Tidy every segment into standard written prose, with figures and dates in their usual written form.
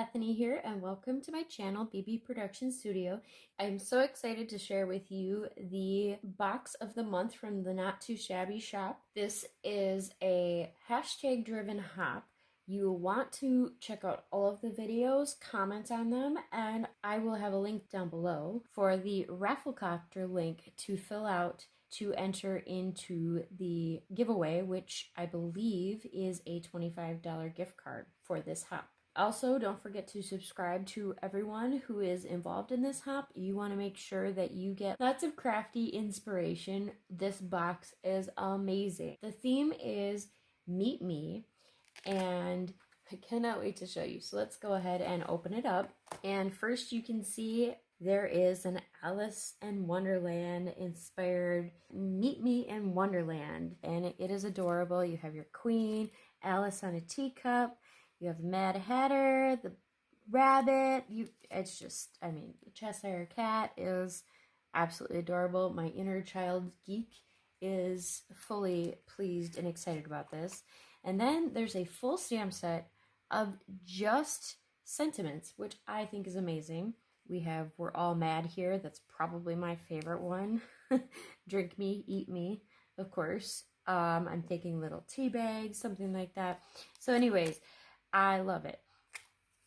Bethany here, and welcome to my channel, BB Production Studio. I'm so excited to share with you the box of the month from the Not Too Shabby shop. This is a hashtag driven hop. You will want to check out all of the videos, comment on them, and I will have a link down below for the Rafflecopter link to fill out to enter into the giveaway, which I believe is a $25 gift card for this hop. Also, don't forget to subscribe to everyone who is involved in this hop. You want to make sure that you get lots of crafty inspiration. This box is amazing. The theme is Meet Me, and I cannot wait to show you. So let's go ahead and open it up. And first you can see there is an Alice in Wonderland inspired Meet Me in Wonderland, and it is adorable. You have your queen, Alice on a teacup. You have the Mad Hatter, the rabbit. It's just, I mean, the Cheshire Cat is absolutely adorable. My inner child geek is fully pleased and excited about this. And then there's a full stamp set of just sentiments, which I think is amazing. We have We're All Mad here. That's probably my favorite one. Drink me, eat me, of course. I'm thinking little tea bags, something like that. So anyways, I love it.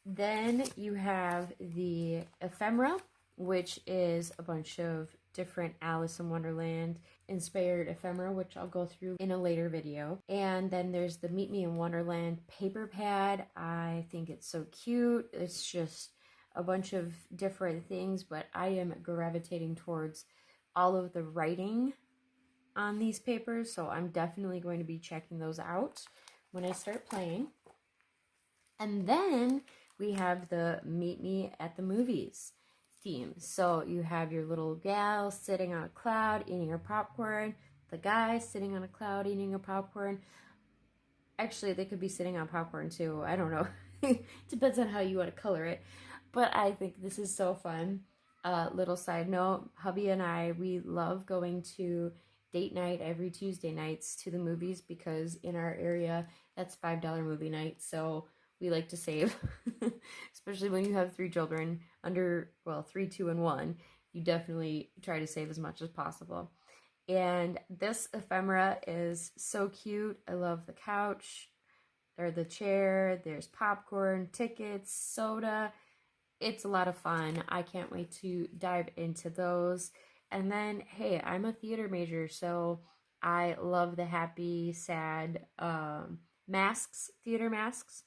Then you have the ephemera, which is a bunch of different Alice in Wonderland inspired ephemera, which I'll go through in a later video. And then there's the Meet Me in Wonderland paper pad. I think it's so cute. It's just a bunch of different things, but I am gravitating towards all of the writing on these papers, so I'm definitely going to be checking those out when I start playing. And then we have the Meet Me at the Movies theme. So you have your little gal sitting on a cloud eating her popcorn, the guy sitting on a cloud eating a popcorn. Actually, they could be sitting on popcorn too. I don't know. Depends on how you want to color it. But I think this is so fun. Little side note, hubby and I, we love going to date night every Tuesday nights to the movies because in our area, that's $5 movie night. So we like to save, especially when you have 3 children under, well, 3, 2, and 1. You definitely try to save as much as possible. And this ephemera is so cute. I love the couch, or the chair. There's popcorn, tickets, soda. It's a lot of fun. I can't wait to dive into those. And then, hey, I'm a theater major, so I love the happy, sad masks, theater masks.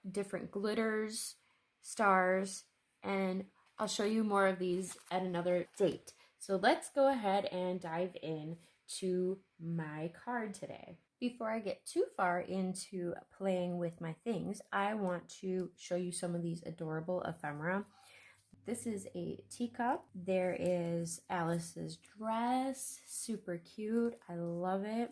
Different glitters, stars, and I'll show you more of these at another date. So let's go ahead and dive in to my card today. Before I get too far into playing with my things, I want to show you some of these adorable ephemera. This is a teacup. There is Alice's dress, super cute. I love it.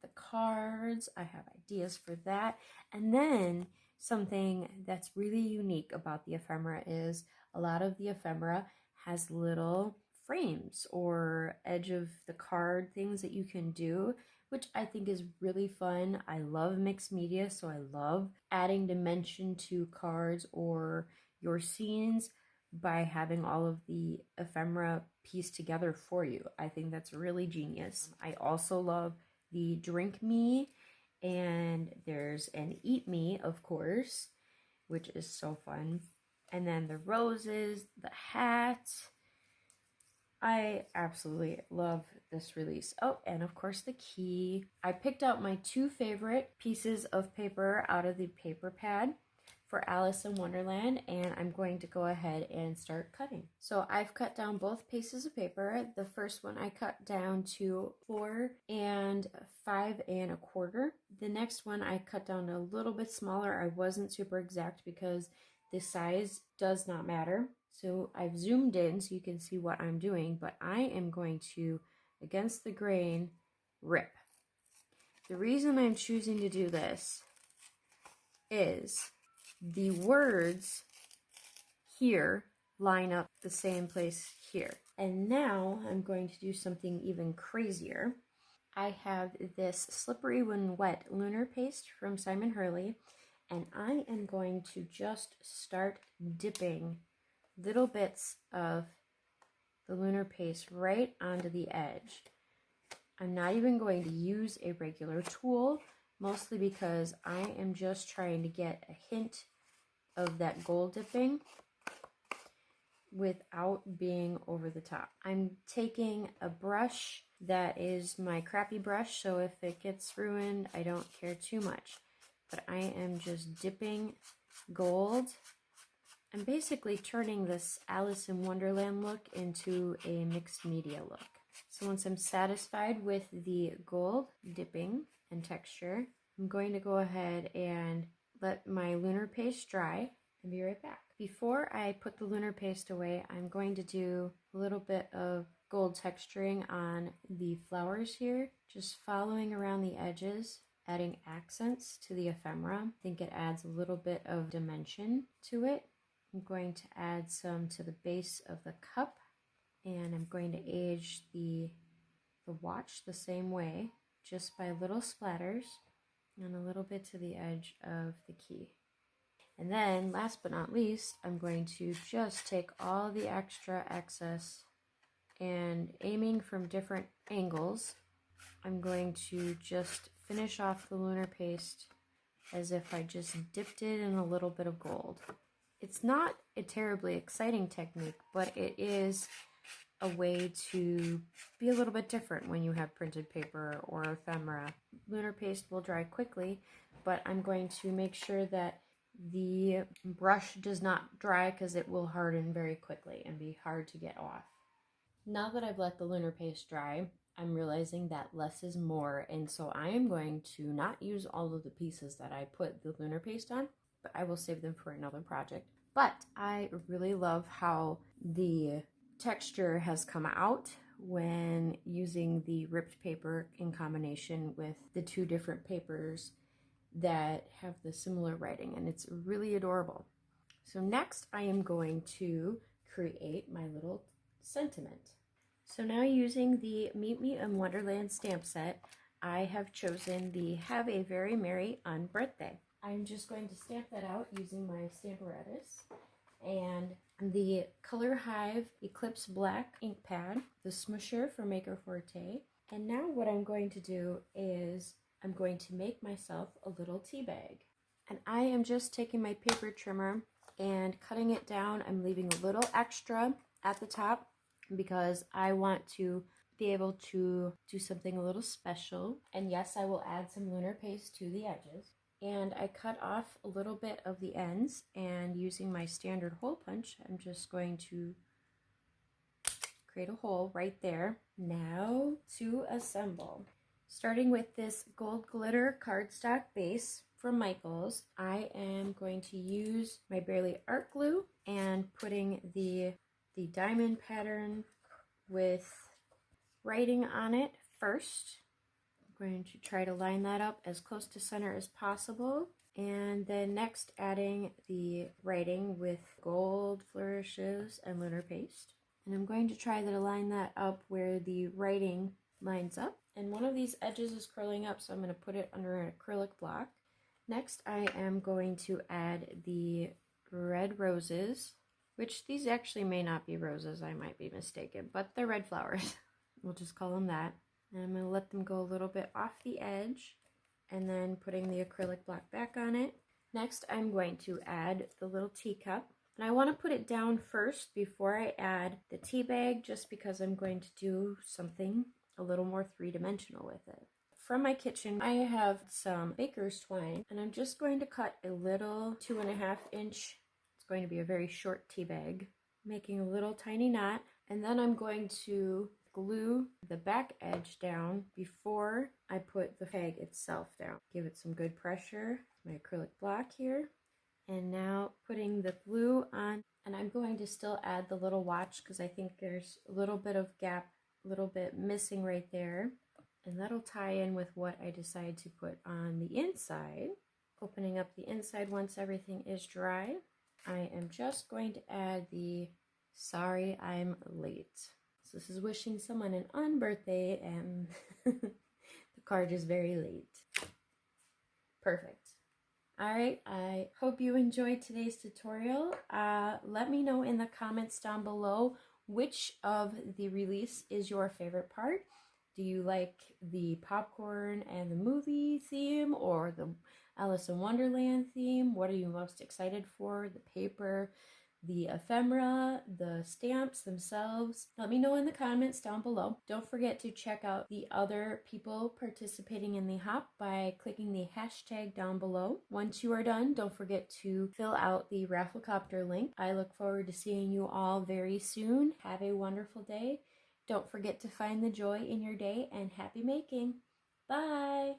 The cards, I have ideas for that. And then something that's really unique about the ephemera is a lot of the ephemera has little frames or edge of the card things that you can do, which I think is really fun. I love mixed media, so I love adding dimension to cards or your scenes by having all of the ephemera pieced together for you. I think that's really genius. I also love the Drink Me, and there's an Eat Me, of course, which is so fun. And then the roses, the hat. I absolutely love this release. Oh, and of course the key. I picked out my 2 favorite pieces of paper out of the paper pad for Alice in Wonderland, and I'm going to go ahead and start cutting. So I've cut down both pieces of paper. The first one I cut down to 4 and 5 1/4. The next one I cut down a little bit smaller. I wasn't super exact because the size does not matter. So I've zoomed in so you can see what I'm doing, but I am going to, against the grain, rip. The reason I'm choosing to do this is the words here line up the same place here. And now I'm going to do something even crazier. I have this Slippery When Wet Lunar paste from Hurley, And I am going to just start dipping little bits of the lunar paste right onto the edge. I'm not even going to use a regular tool, mostly because I am just trying to get a hint of that gold dipping without being over the top. I'm taking a brush that is my crappy brush, so if it gets ruined, I don't care too much. But I am just dipping gold. I'm basically turning this Alice in Wonderland look into a mixed media look. So once I'm satisfied with the gold dipping and texture, I'm going to go ahead and let my lunar paste dry and be right back. Before I put the lunar paste away, I'm going to do a little bit of gold texturing on the flowers here, just following around the edges, adding accents to the ephemera. I think it adds a little bit of dimension to it. I'm going to add some to the base of the cup, and I'm going to age the watch the same way, just by little splatters and a little bit to the edge of the key. And then, last but not least, I'm going to just take all the extra excess and aiming from different angles, I'm going to just finish off the lunar paste as if I just dipped it in a little bit of gold. It's not a terribly exciting technique, but it is a way to be a little bit different when you have printed paper or ephemera. Lunar paste will dry quickly, but I'm going to make sure that the brush does not dry because it will harden very quickly and be hard to get off. Now that I've let the lunar paste dry, I'm realizing that less is more, and so I am going to not use all of the pieces that I put the lunar paste on, but I will save them for another project. But I really love how the texture has come out when using the ripped paper in combination with the two different papers that have the similar writing, and it's really adorable. So next I am going to create my little sentiment. So now, using the Meet Me in Wonderland stamp set, I have chosen the Have a Very Merry UnBirthday. I'm just going to stamp that out using my Stamparatus and the Color Hive Eclipse Black ink pad, the Smusher for Maker Forte. And now what I'm going to do is I'm going to make myself a little tea bag. And I am just taking my paper trimmer and cutting it down. I'm leaving a little extra at the top because I want to be able to do something a little special. And yes, I will add some lunar paste to the edges. And I cut off a little bit of the ends, and using my standard hole punch, I'm just going to create a hole right there. Now to assemble. Starting with this gold glitter cardstock base from Michaels, I am going to use my Barely Art glue and putting the diamond pattern with writing on it first. I'm going to try to line that up as close to center as possible, and then next adding the writing with gold flourishes and lunar paste. And I'm going to try to line that up where the writing lines up, and one of these edges is curling up, so I'm going to put it under an acrylic block. Next I am going to add the red roses, which these actually may not be roses, I might be mistaken, but they're red flowers. We'll just call them that. And I'm going to let them go a little bit off the edge, and then putting the acrylic block back on it. Next I'm going to add the little teacup, and I want to put it down first before I add the tea bag, just because I'm going to do something a little more three-dimensional with it. From my kitchen, I have some baker's twine, and I'm just going to cut a little 2.5 inch, it's going to be a very short tea bag, making a little tiny knot, and then I'm going to glue the back edge down before I put the bag itself down. Give it some good pressure. My acrylic block here, and now putting the glue on, and I'm going to still add the little watch because I think there's a little bit of gap, a little bit missing right there, and that'll tie in with what I decide to put on the inside. Opening up the inside once everything is dry, I am just going to add the Sorry I'm Late. So this is wishing someone an UnBirthday, and the card is very late. Perfect. Alright, I hope you enjoyed today's tutorial. Let me know in the comments down below which of the release is your favorite part. Do you like the popcorn and the movie theme or the Alice in Wonderland theme? What are you most excited for? The paper, the ephemera, the stamps themselves? Let me know in the comments down below. Don't forget to check out the other people participating in the hop by clicking the hashtag down below. Once you are done, don't forget to fill out the Rafflecopter link. I look forward to seeing you all very soon. Have a wonderful day. Don't forget to find the joy in your day, and happy making. Bye!